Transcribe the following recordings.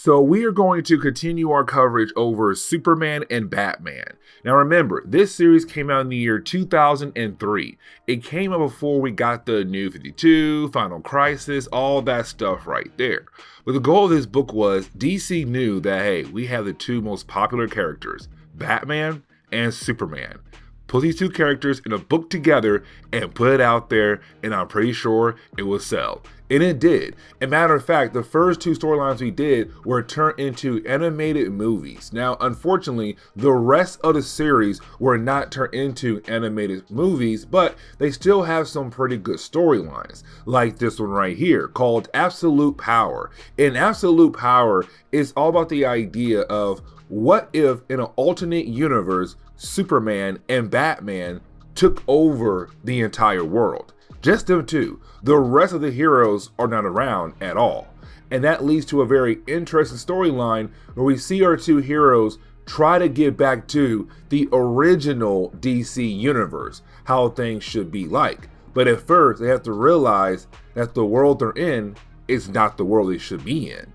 So we are going to continue our coverage over Superman and Batman. Now remember, this series came out in the year 2003. It came out before we got the New 52, Final Crisis, all that stuff right there. But the goal of this book was DC knew that, hey, we have the two most popular characters, Batman and Superman. Put these two characters in a book together and put it out there, and I'm pretty sure it will sell. And it did. As a matter of fact, the first two storylines we did were turned into animated movies. Now, unfortunately, the rest of the series were not turned into animated movies, but they still have some pretty good storylines, like this one right here called Absolute Power. And Absolute Power is all about the idea of what if in an alternate universe, Superman and Batman took over the entire world. Just them two. The rest of the heroes are not around at all. And that leads to a very interesting storyline where we see our two heroes try to get back to the original DC universe, how things should be like. But at first, they have to realize that the world they're in is not the world they should be in.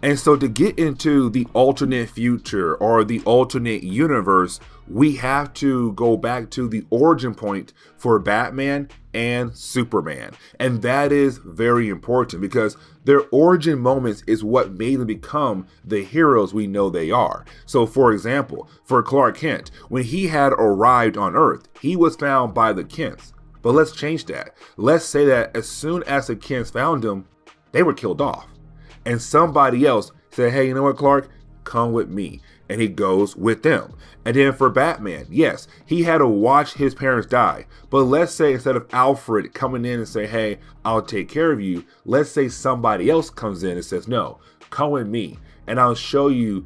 And so to get into the alternate future or the alternate universe, we have to go back to the origin point for Batman and Superman. And that is very important because their origin moments is what made them become the heroes we know they are. So for example, for Clark Kent, when he had arrived on Earth, he was found by the Kents. But let's change that. Let's say that as soon as the Kents found him, they were killed off. And somebody else said, hey, you know what, Clark? Come with me. And he goes with them. And then for Batman, yes, he had to watch his parents die. But let's say instead of Alfred coming in and say, hey, I'll take care of you, let's say somebody else comes in and says, no, come with me and I'll show you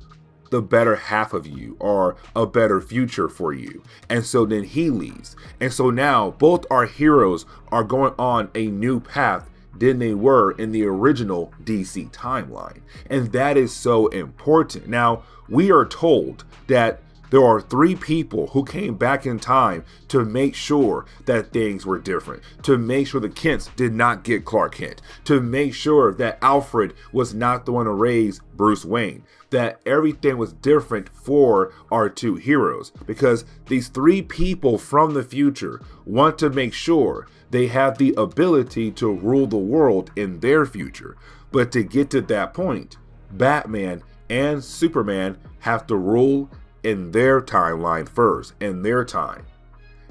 the better half of you or a better future for you. And so then he leaves. And so now both our heroes are going on a new path than they were in the original DC timeline. And that is so important. Now, we are told that there are three people who came back in time to make sure that things were different, to make sure the Kents did not get Clark Kent, to make sure that Alfred was not the one to raise Bruce Wayne, that everything was different for our two heroes, because these three people from the future want to make sure they have the ability to rule the world in their future. But to get to that point, Batman and Superman have to rule in their timeline first, in their time.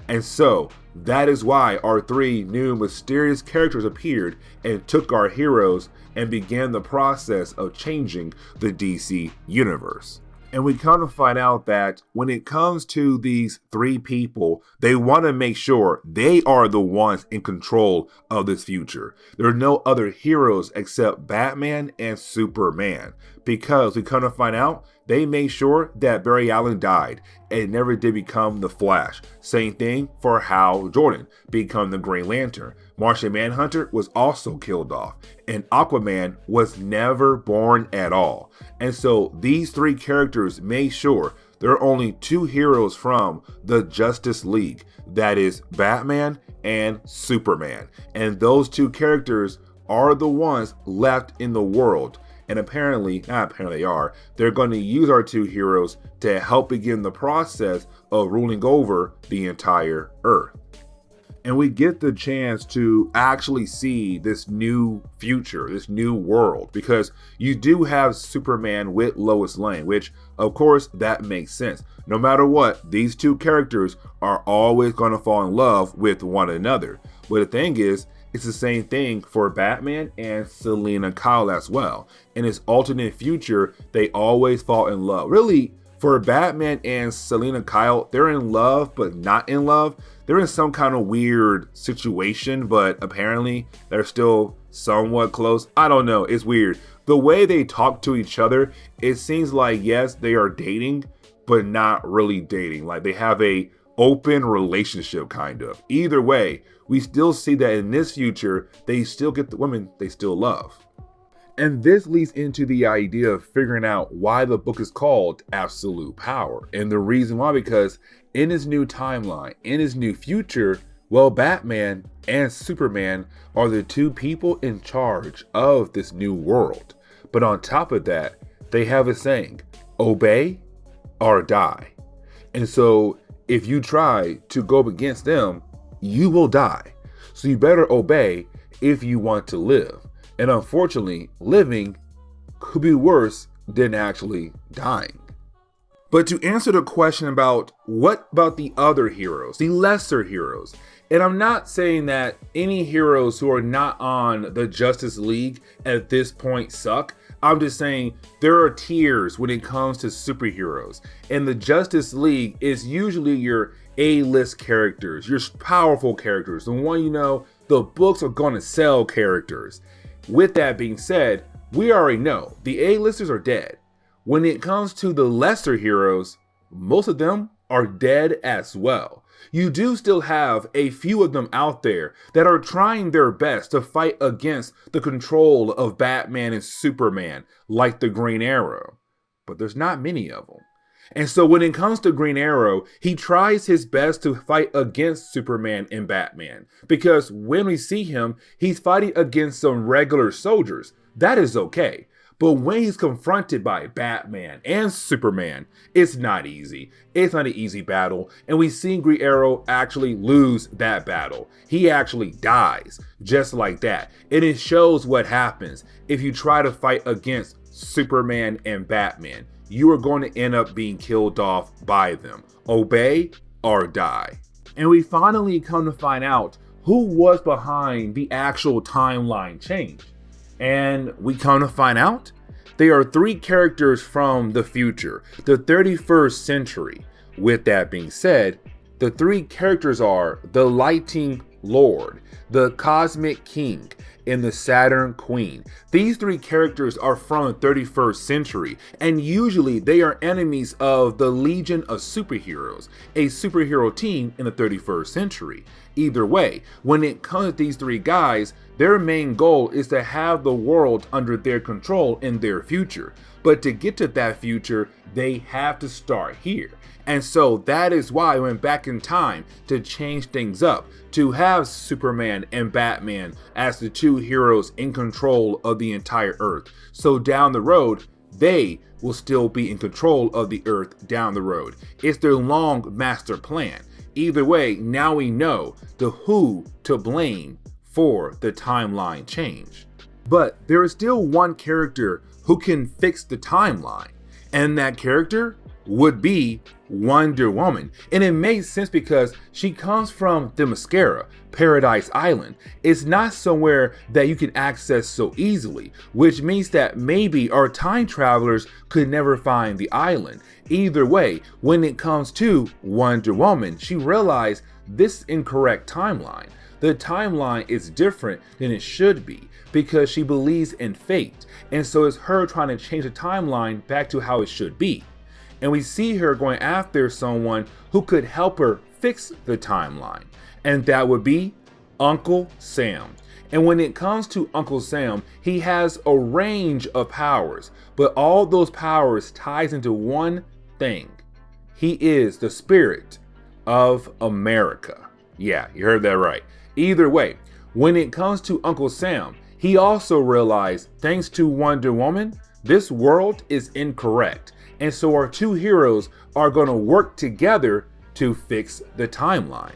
And so that is why our three new mysterious characters appeared and took our heroes and began the process of changing the DC universe. And we kind of find out that when it comes to these three people, they want to make sure they are the ones in control of this future. There are no other heroes except Batman and Superman, because we kind of find out they made sure that Barry Allen died and never did become the Flash. Same thing for Hal Jordan, become the Green Lantern. Martian Manhunter was also killed off, and Aquaman was never born at all. And so these three characters made sure there are only two heroes from the Justice League. That is Batman and Superman. And those two characters are the ones left in the world. And they're going to use our two heroes to help begin the process of ruling over the entire Earth. And we get the chance to actually see this new future, this new world, because you do have Superman with Lois Lane, which of course that makes sense. No matter what, these two characters are always going to fall in love with one another. But the thing is, it's the same thing for Batman and Selina Kyle as well. In his alternate future, they always fall in love. Really, for Batman and Selina Kyle, they're in love, but not in love. They're in some kind of weird situation, but apparently they're still somewhat close. I don't know. It's weird. The way they talk to each other, it seems like, yes, they are dating, but not really dating. Like they have a open relationship kind of. Either way, we still see that in this future, they still get the women they still love. And this leads into the idea of figuring out why the book is called Absolute Power. And the reason why, because in his new timeline, in his new future, well, Batman and Superman are the two people in charge of this new world. But on top of that, they have a saying, obey or die. And so if you try to go up against them, you will die. So you better obey if you want to live. And unfortunately, living could be worse than actually dying. But to answer the question about what about the other heroes, the lesser heroes, and I'm not saying that any heroes who are not on the Justice League at this point suck. I'm just saying there are tiers when it comes to superheroes. And the Justice League is usually your A-list characters, your powerful characters, the one you know the books are going to sell characters. With that being said, we already know the A-listers are dead. When it comes to the lesser heroes, most of them are dead as well. You do still have a few of them out there that are trying their best to fight against the control of Batman and Superman, like the Green Arrow. But there's not many of them. And so when it comes to Green Arrow, he tries his best to fight against Superman and Batman. Because when we see him, he's fighting against some regular soldiers. That is okay. But when he's confronted by Batman and Superman, it's not easy. It's not an easy battle. And we see Green Arrow actually lose that battle. He actually dies just like that. And it shows what happens if you try to fight against Superman and Batman. You are going to end up being killed off by them. Obey or die. And we finally come to find out who was behind the actual timeline change. And we come to find out they are three characters from the future, the 31st century. With that being said, the three characters are the Lightning Lord, the Cosmic King, and the Saturn Queen. These three characters are from the 31st century, and usually they are enemies of the Legion of Superheroes, a superhero team in the 31st century. Either way, when it comes to these three guys, their main goal is to have the world under their control in their future. But to get to that future, they have to start here. And so that is why I went back in time to change things up, to have Superman and Batman as the two heroes in control of the entire Earth. So down the road, they will still be in control of the Earth down the road. It's their long master plan. Either way, now we know the who to blame for the timeline change. But there is still one character who can fix the timeline, and that character would be Wonder Woman. And it makes sense because she comes from the Mascara, Paradise Island. It's not somewhere that you can access so easily, which means that maybe our time travelers could never find the island. Either way, when it comes to Wonder Woman, she realized this incorrect timeline. The timeline is different than it should be because she believes in fate. And so it's her trying to change the timeline back to how it should be. And we see her going after someone who could help her fix the timeline. And that would be Uncle Sam. And when it comes to Uncle Sam, he has a range of powers, but all those powers ties into one thing. He is the spirit of America. Yeah, you heard that right. Either way, when it comes to Uncle Sam, he also realized, thanks to Wonder Woman, this world is incorrect. And so our two heroes are going to work together to fix the timeline.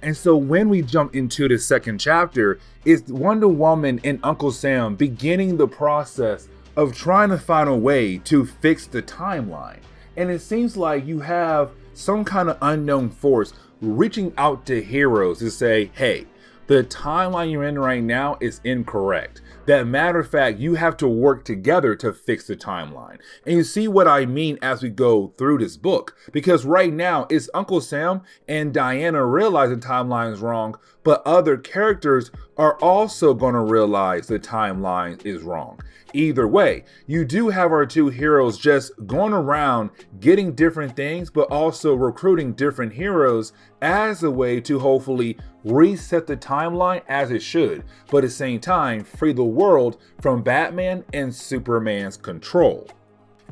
And so when we jump into the second chapter, it's Wonder Woman and Uncle Sam beginning the process of trying to find a way to fix the timeline. And it seems like you have some kind of unknown force reaching out to heroes to say, hey, the timeline you're in right now is incorrect. That matter of fact, you have to work together to fix the timeline. And you see what I mean as we go through this book. Because right now, it's Uncle Sam and Diana realizing the timeline is wrong, but other characters are also going to realize the timeline is wrong. Either way, you do have our two heroes just going around getting different things, but also recruiting different heroes as a way to hopefully reset the timeline as it should, but at the same time, free the world from Batman and Superman's control.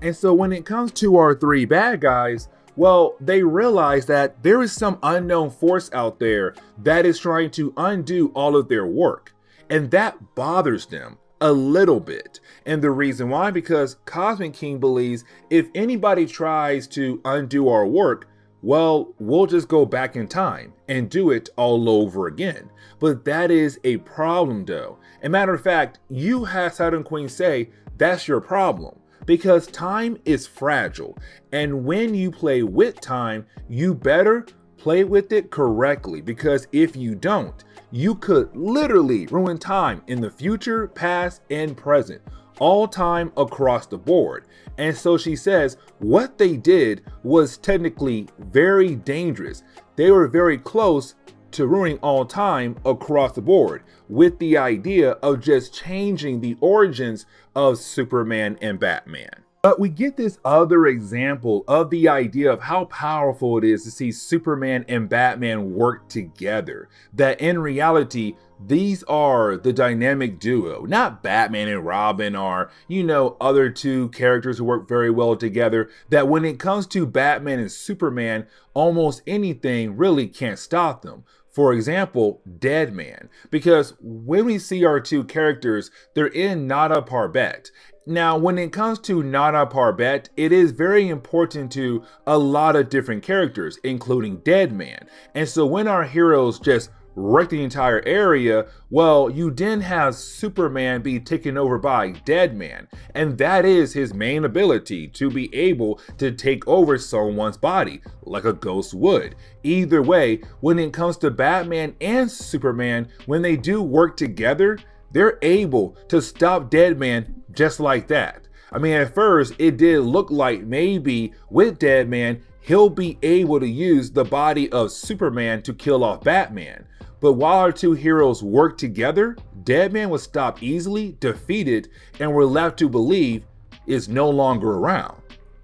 And so when it comes to our three bad guys, well, they realize that there is some unknown force out there that is trying to undo all of their work. And that bothers them a little bit. And the reason why, because Cosmic King believes if anybody tries to undo our work, well, we'll just go back in time and do it all over again. But that is a problem though. As a matter of fact, you had Saturn Queen say that's your problem, because time is fragile. And when you play with time, you better play with it correctly, because if you don't, you could literally ruin time in the future, past, and present, all time across the board. And so she says what they did was technically very dangerous. They were very close to ruining all time across the board with the idea of just changing the origins of Superman and Batman. But we get this other example of the idea of how powerful it is to see Superman and Batman work together. That in reality, these are the dynamic duo, not Batman and Robin or, other two characters who work very well together. That when it comes to Batman and Superman, almost anything really can't stop them. For example, Deadman, because when we see our two characters, they're in Nada Parbat. Now, when it comes to Nada Parbat, it is very important to a lot of different characters, including Deadman. And so when our heroes just wreck the entire area, well, you then have Superman be taken over by Deadman, and that is his main ability, to be able to take over someone's body like a ghost would. Either way, when it comes to Batman and Superman, when they do work together, they're able to stop Deadman just like that. I mean, at first it did look like maybe with Deadman he'll be able to use the body of Superman to kill off Batman. But while our two heroes work together, Deadman was stopped easily, defeated, and we're left to believe is no longer around.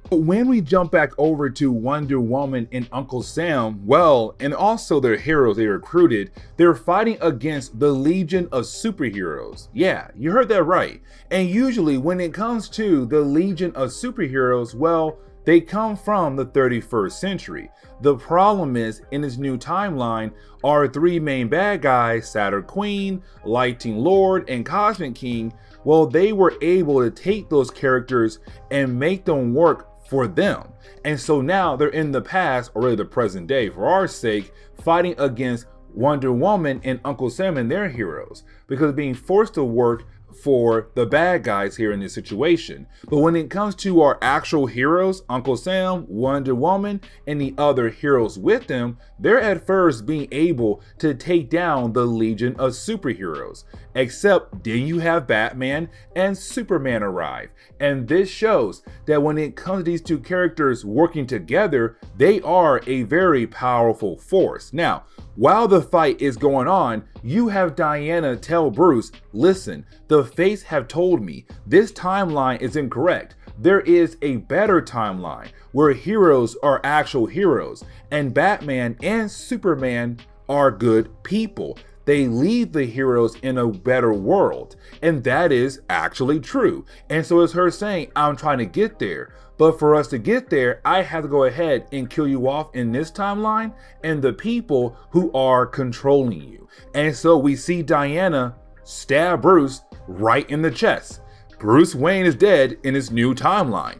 But when we jump back over to Wonder Woman and Uncle Sam, well, and also their heroes they recruited, they're fighting against the Legion of Superheroes. Yeah, you heard that right. And usually when it comes to the Legion of Superheroes, well, they come from the 31st century. The problem is, in this new timeline, our three main bad guys, Saturn Queen, Lightning Lord, and Cosmic King, well, they were able to take those characters and make them work for them. And so now they're in the past, or really the present day for our sake, fighting against Wonder Woman and Uncle Sam and their heroes, because being forced to work for the bad guys here in this situation. But when it comes to our actual heroes, Uncle Sam, Wonder Woman, and the other heroes with them, they're at first being able to take down the Legion of Superheroes. Except then you have Batman and Superman arrive. And this shows that when it comes to these two characters working together, they are a very powerful force. Now, while the fight is going on, you have Diana tell Bruce, listen, the Fates have told me this timeline is incorrect. There is a better timeline where heroes are actual heroes, and Batman and Superman are good people. They leave the heroes in a better world, and that is actually true. And so it's her saying, I'm trying to get there. But for us to get there, I have to go ahead and kill you off in this timeline and the people who are controlling you. And so we see Diana stab Bruce right in the chest. Bruce Wayne is dead in his new timeline.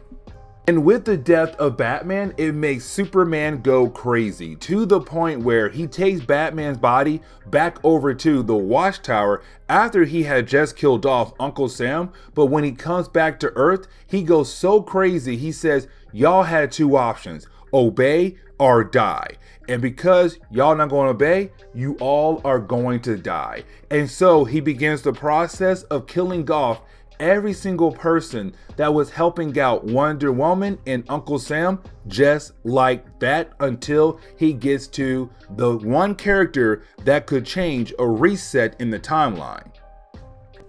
And with the death of Batman, it makes Superman go crazy to the point where he takes Batman's body back over to the Watchtower after he had just killed off Uncle Sam. But when he comes back to Earth, he goes so crazy. He says, y'all had two options, obey or die. And because y'all not going to obey, you all are going to die. And so he begins the process of killing off every single person that was helping out Wonder Woman and Uncle Sam, just like that, until he gets to the one character that could change or reset in the timeline.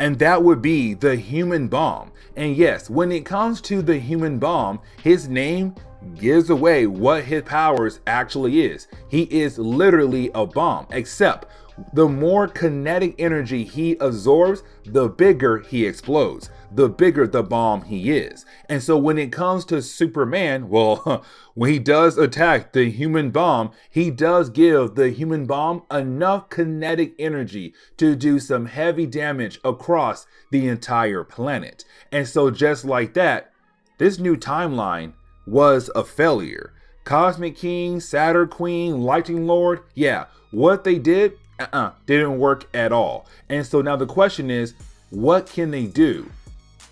And that would be the Human Bomb. And yes, when it comes to the Human Bomb, his name gives away what his powers actually is. He is literally a bomb, except the more kinetic energy he absorbs, the bigger he explodes. the bigger the bomb he is. And so when it comes to Superman, well, when he does attack the human bomb, he does give the human bomb enough kinetic energy to do some heavy damage across the entire planet. And so just like that, this new timeline was a failure. Cosmic King, Saturn Queen, Lightning Lord, yeah, what they did didn't work at all. And so now the question is, what can they do?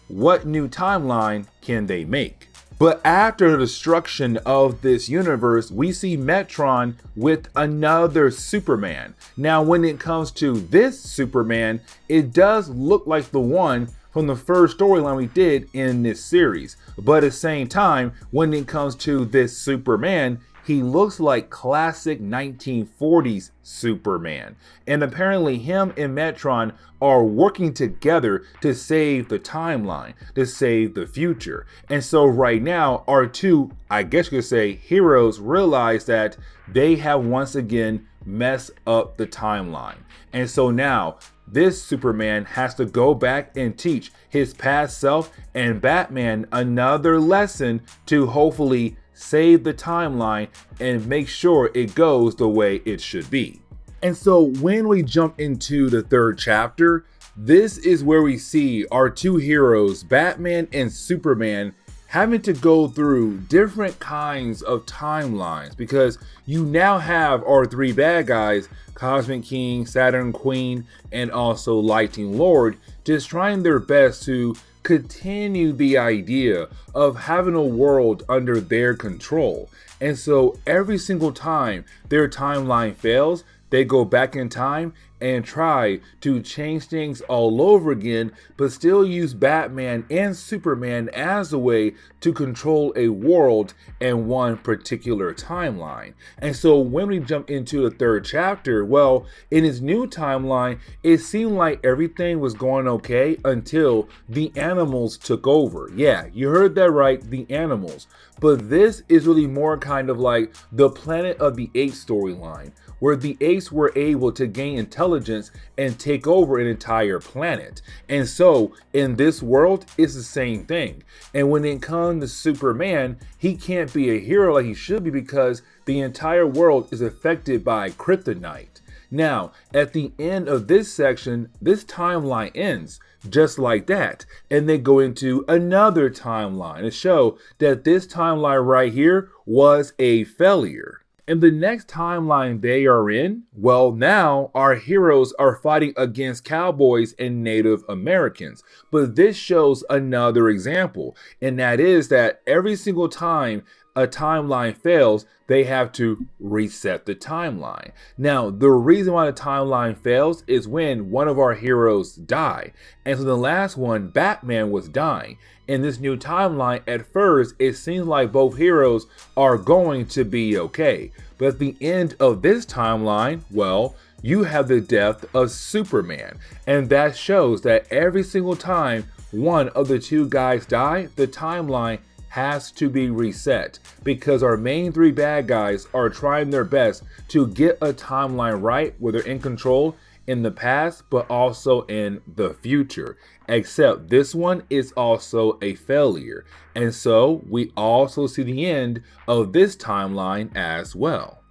What new timeline can they make? But after the destruction of this universe, we see Metron with another Superman. Now, when it comes to this Superman, it does look like the one from the first storyline we did in this series. But at the same time, when it comes to this Superman, he looks like classic 1940s Superman. And apparently him and Metron are working together to save the timeline, to save the future. And so right now, our two, I guess you could say, heroes realize that they have once again messed up the timeline. And so now this Superman has to go back and teach his past self and Batman another lesson to hopefully save the timeline and make sure it goes the way it should be. And so when we jump into the third chapter, this is where we see our two heroes, Batman and Superman, having to go through different kinds of timelines, because you now have our three bad guys, Cosmic King, Saturn Queen, and also Lightning Lord, just trying their best to continue the idea of having a world under their control. And so every single time their timeline fails, they go back in time and try to change things all over again, but still use Batman and Superman as a way to control a world and one particular timeline. And so when we jump into the third chapter, well, in his new timeline, it seemed like everything was going okay until the animals took over. Yeah, you heard that right, the animals. But this is really more kind of like the Planet of the Apes storyline, where the apes were able to gain intelligence and take over an entire planet. And so in this world, it's the same thing. And when it comes to Superman, he can't be a hero like he should be because the entire world is affected by kryptonite. Now, at the end of this section, this timeline ends just like that. And they go into another timeline to show that this timeline right here was a failure. And the next timeline they are in, well, now our heroes are fighting against cowboys and Native Americans. But this shows another example, and that is that every single time a timeline fails, they have to reset the timeline. Now, the reason why the timeline fails is when one of our heroes die. And so the last one, Batman, was dying. In this new timeline, at first, it seems like both heroes are going to be okay. But at the end of this timeline, well, you have the death of Superman. And that shows that every single time one of the two guys die, the timeline has to be reset, because our main three bad guys are trying their best to get a timeline right where they're in control in the past but also in the future. Except this one is also a failure, and so we also see the end of this timeline as well.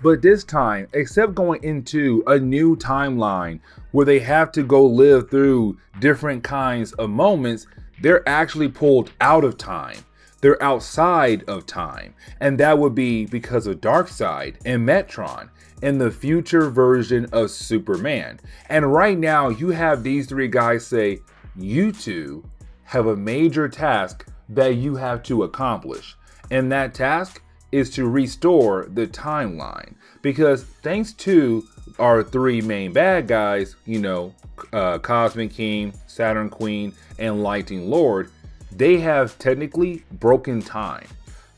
But this time, except going into a new timeline where they have to go live through different kinds of moments, they're actually pulled out of time. They're outside of time, and that would be because of Darkseid and Metron in the future version of Superman. And right now you have these three guys say, you two have a major task that you have to accomplish, and that task is to restore the timeline. Because thanks to our three main bad guys, Cosmic King, Saturn Queen, and Lightning Lord, they have technically broken time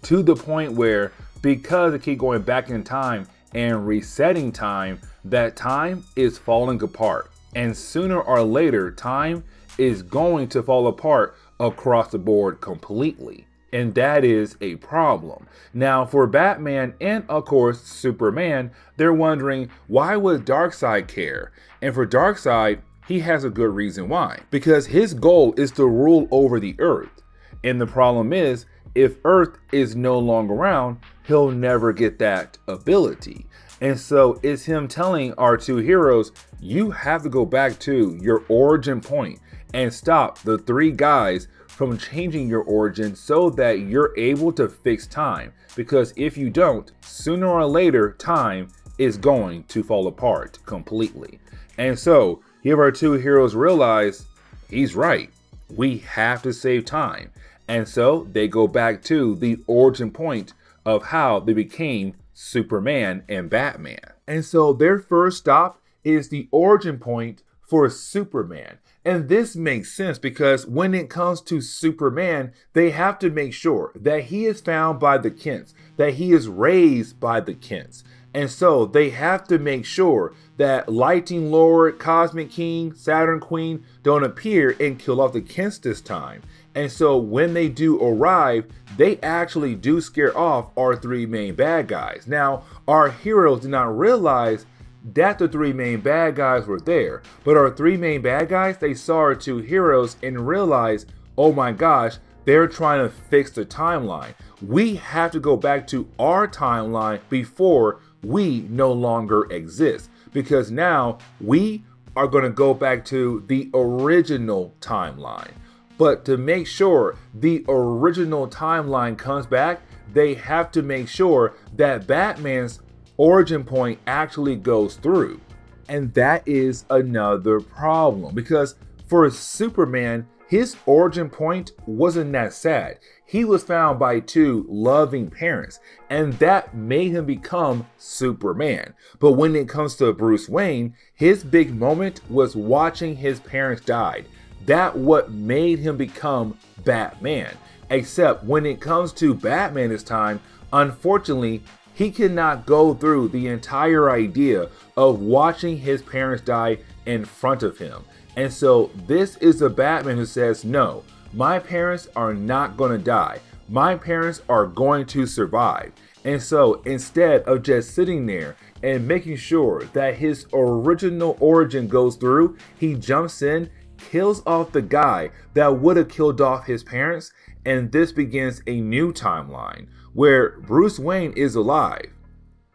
to the point where, because they keep going back in time and resetting time, that time is falling apart. And sooner or later, time is going to fall apart across the board completely. And that is a problem. Now, for Batman and, of course, Superman, they're wondering, why would Darkseid care? And for Darkseid, he has a good reason why. Because his goal is to rule over the Earth. And the problem is, if Earth is no longer around, he'll never get that ability. And so it's him telling our two heroes, you have to go back to your origin point and stop the three guys from changing your origin so that you're able to fix time. Because if you don't, sooner or later, time is going to fall apart completely. And so here our two heroes realize he's right. We have to save time. And so they go back to the origin point of how they became Superman and Batman. And so their first stop is the origin point for Superman. And this makes sense because when it comes to Superman, they have to make sure that he is found by the Kents, that he is raised by the Kents. And so they have to make sure that Lightning Lord, Cosmic King, Saturn Queen don't appear and kill off the Kents this time. And so when they do arrive, they actually do scare off our three main bad guys. Now, our heroes did not realize that the three main bad guys were there. But our three main bad guys, they saw our two heroes and realized, oh my gosh, they're trying to fix the timeline. We have to go back to our timeline before we no longer exist. Because now we are going to go back to the original timeline. But to make sure the original timeline comes back, they have to make sure that Batman's origin point actually goes through. And that is another problem because for Superman, his origin point wasn't that sad. He was found by two loving parents, and that made him become Superman. But when it comes to Bruce Wayne, his big moment was watching his parents die. That what made him become Batman. Except when it comes to Batman this time, unfortunately, he cannot go through the entire idea of watching his parents die in front of him. And so this is a Batman who says, no, my parents are not going to die. My parents are going to survive. And so instead of just sitting there and making sure that his original origin goes through, he jumps in, kills off the guy that would have killed off his parents, and this begins a new timeline where Bruce Wayne is alive,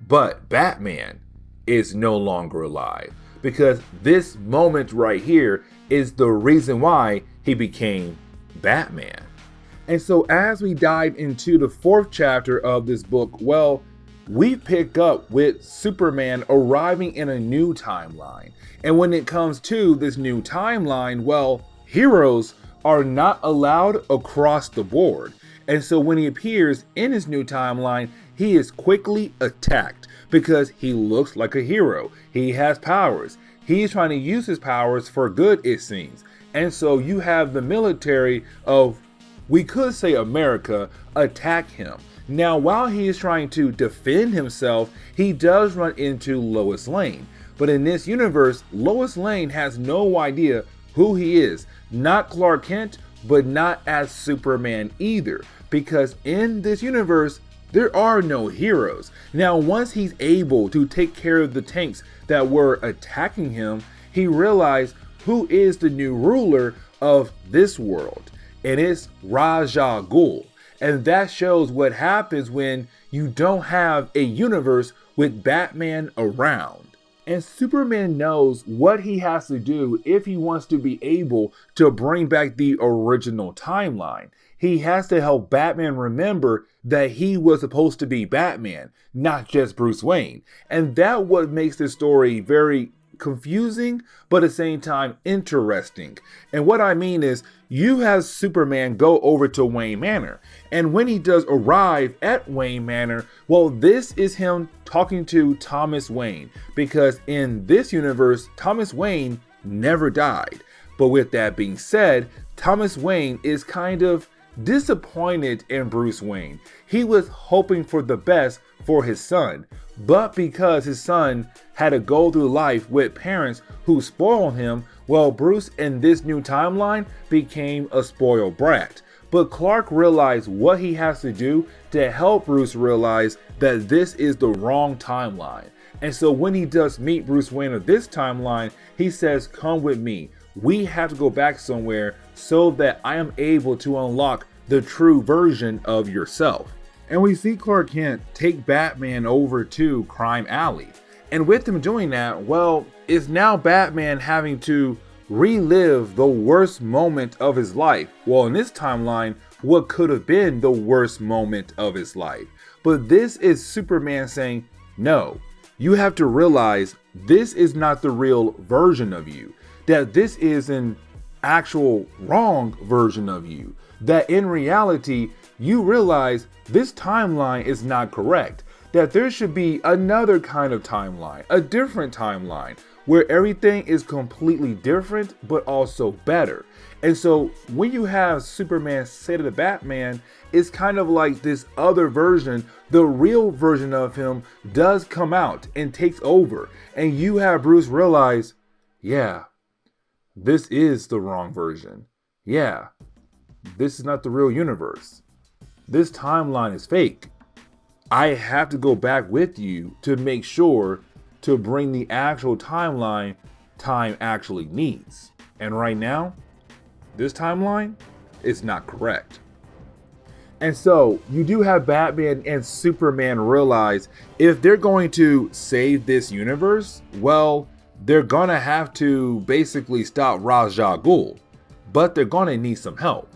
but Batman is no longer alive, because this moment right here is the reason why he became Batman. And so as we dive into the fourth chapter of this book, well, we pick up with Superman arriving in a new timeline. And when it comes to this new timeline, well, heroes are not allowed across the board. And so when he appears in his new timeline, he is quickly attacked because he looks like a hero. He has powers. He's trying to use his powers for good, it seems. And so you have the military of, we could say America, attack him. Now, while he is trying to defend himself, he does run into Lois Lane. But in this universe, Lois Lane has no idea who he is. Not Clark Kent, but not as Superman either. Because in this universe, there are no heroes. Now, once he's able to take care of the tanks that were attacking him, he realized who is the new ruler of this world. And it's Ra's al Ghul. And that shows what happens when you don't have a universe with Batman around. And Superman knows what he has to do if he wants to be able to bring back the original timeline. He has to help Batman remember that he was supposed to be Batman, not just Bruce Wayne. And that's what makes this story very confusing, but at the same time interesting. And what I mean is, you have Superman go over to Wayne Manor, and when he does arrive at Wayne Manor, well, this is him talking to Thomas Wayne, because in this universe, Thomas Wayne never died. But with that being said, Thomas Wayne is kind of disappointed in Bruce Wayne. He was hoping for the best for his son, but because his son had to go through life with parents who spoiled him, well, Bruce in this new timeline became a spoiled brat. But Clark realized what he has to do to help Bruce realize that this is the wrong timeline. And so when he does meet Bruce Wayne of this timeline, he says, "Come with me. We have to go back somewhere so that I am able to unlock the true version of yourself." And we see Clark Kent take Batman over to Crime Alley. And with him doing that, well, it's now Batman having to relive the worst moment of his life. Well, in this timeline, what could have been the worst moment of his life. But this is Superman saying, no, you have to realize this is not the real version of you. That this is an actual wrong version of you. That in reality, you realize this timeline is not correct. That there should be another kind of timeline, a different timeline, where everything is completely different, but also better. And so when you have Superman say to the Batman, it's kind of like this other version, the real version of him does come out and takes over. And you have Bruce realize, yeah, this is the wrong version. Yeah, this is not the real universe. This timeline is fake. I have to go back with you to make sure to bring the actual timeline time actually needs. And right now, this timeline is not correct. And so you do have Batman and Superman realize if they're going to save this universe, well, they're gonna have to basically stop Ra's al Ghul, but they're gonna need some help.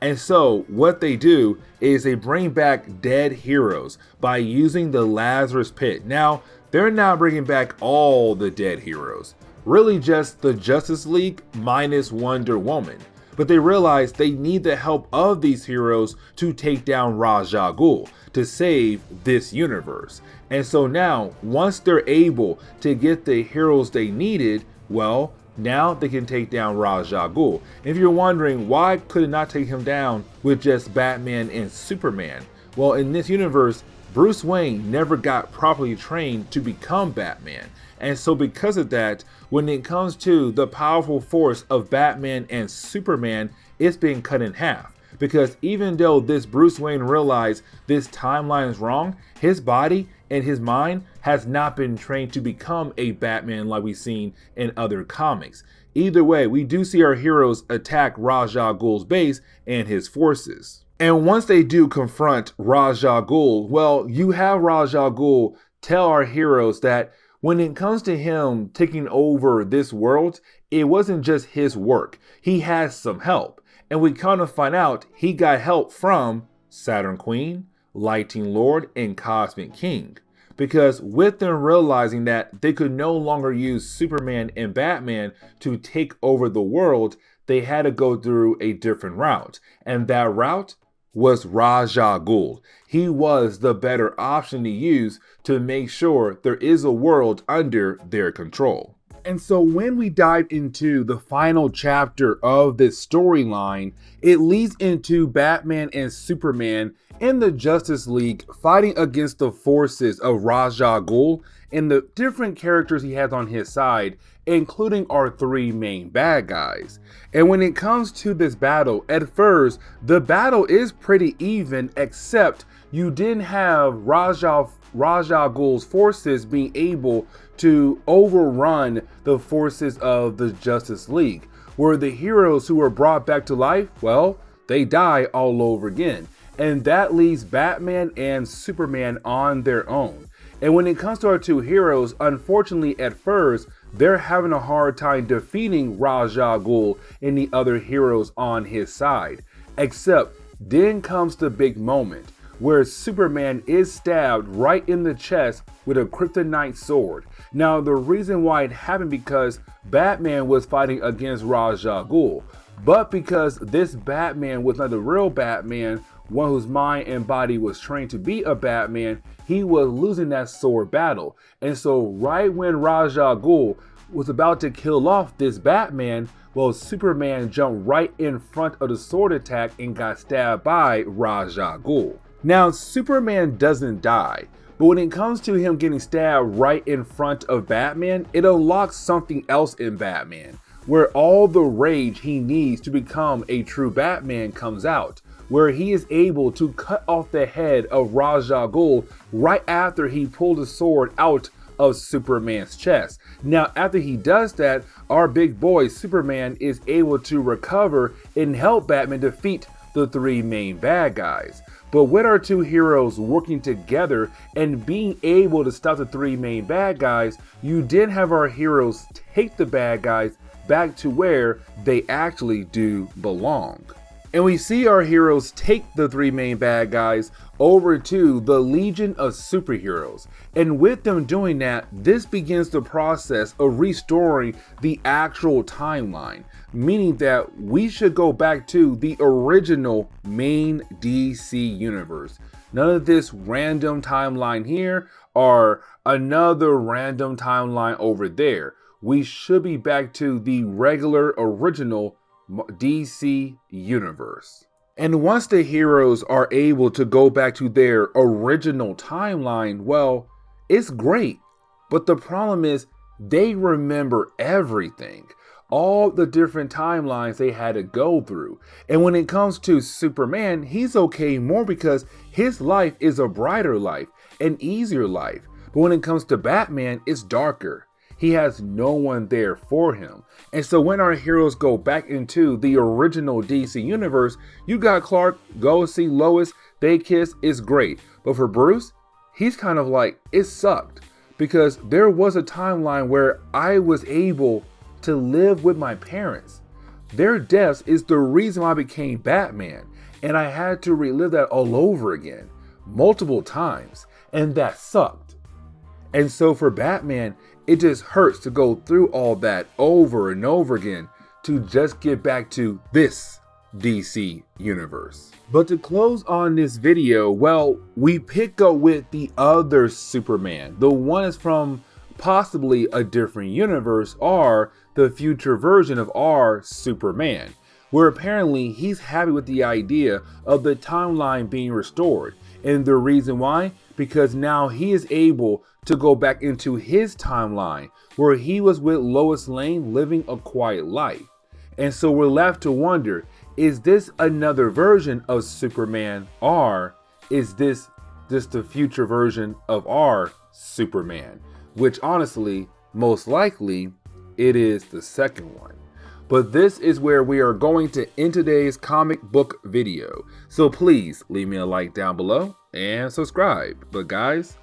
And so what they do is they bring back dead heroes by using the Lazarus Pit. Now, they're not bringing back all the dead heroes, really just the Justice League minus Wonder Woman. But they realize they need the help of these heroes to take down Ra's al Ghul, to save this universe. And so now, once they're able to get the heroes they needed, well, now they can take down Ra's al Ghul. If you're wondering why could it not take him down with just Batman and Superman? Well, in this universe, Bruce Wayne never got properly trained to become Batman. And so because of that, when it comes to the powerful force of Batman and Superman, it's been cut in half. Because even though this Bruce Wayne realized this timeline is wrong, his body and his mind has not been trained to become a Batman like we've seen in other comics. Either way, we do see our heroes attack Ra's al Ghul's base and his forces. And once they do confront Ra's al Ghul, well, you have Ra's al Ghul tell our heroes that when it comes to him taking over this world, it wasn't just his work. He has some help. And we kind of find out he got help from Saturn Queen, Lightning Lord, and Cosmic King. Because with them realizing that they could no longer use Superman and Batman to take over the world, they had to go through a different route. And that route was Ra's al Ghul. He was the better option to use to make sure there is a world under their control. And so when we dive into the final chapter of this storyline, it leads into Batman and Superman in the Justice League fighting against the forces of Ra's al Ghul and the different characters he has on his side, including our three main bad guys. And when it comes to this battle, at first, the battle is pretty even, except you didn't have Ra's al Ghul's forces being able to overrun the forces of the Justice League, where the heroes who were brought back to life, well, they die all over again. And that leaves Batman and Superman on their own. And when it comes to our two heroes, unfortunately at first, they're having a hard time defeating Ra's al Ghul and the other heroes on his side. Except then comes the big moment where Superman is stabbed right in the chest with a kryptonite sword. Now the reason why it happened because Batman was fighting against Ra's al Ghul, but because this Batman was not the real Batman, one whose mind and body was trained to be a Batman, he was losing that sword battle. And so right when Ra's al Ghul was about to kill off this Batman, well, Superman jumped right in front of the sword attack and got stabbed by Ra's al Ghul. Now, Superman doesn't die, but when it comes to him getting stabbed right in front of Batman, it unlocks something else in Batman, where all the rage he needs to become a true Batman comes out, where he is able to cut off the head of Ra's al Ghul right after he pulled the sword out of Superman's chest. Now, after he does that, our big boy Superman is able to recover and help Batman defeat the three main bad guys. But with our two heroes working together and being able to stop the three main bad guys, you did have our heroes take the bad guys back to where they actually do belong. And we see our heroes take the three main bad guys over to the Legion of Superheroes. And with them doing that, this begins the process of restoring the actual timeline, meaning that we should go back to the original main DC universe. None of this random timeline here or another random timeline over there. We should be back to the regular original DC universe. And once the heroes are able to go back to their original timeline, well, it's great. But the problem is they remember everything, all the different timelines they had to go through. And when it comes to Superman, he's okay more because his life is a brighter life, an easier life. But when it comes to Batman, it's darker. He has no one there for him. And so when our heroes go back into the original DC universe, you got Clark, go see Lois, they kiss, it's great. But for Bruce, he's kind of like, it sucked. Because there was a timeline where I was able to live with my parents. Their deaths is the reason why I became Batman. And I had to relive that all over again, multiple times. And that sucked. And so for Batman, it just hurts to go through all that over and over again to just get back to this DC universe. But to close on this video, well, we pick up with the other Superman, the one is from possibly a different universe or the future version of our Superman, where apparently he's happy with the idea of the timeline being restored. And the reason why? Because now he is able to go back into his timeline where he was with Lois Lane living a quiet life. And so we're left to wonder, is this another version of Superman or is this just the future version of our Superman? Which honestly, most likely, it is the second one. But this is where we are going to end today's comic book video. So please leave me a like down below and subscribe. But guys,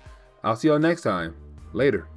I'll see y'all next time. Later.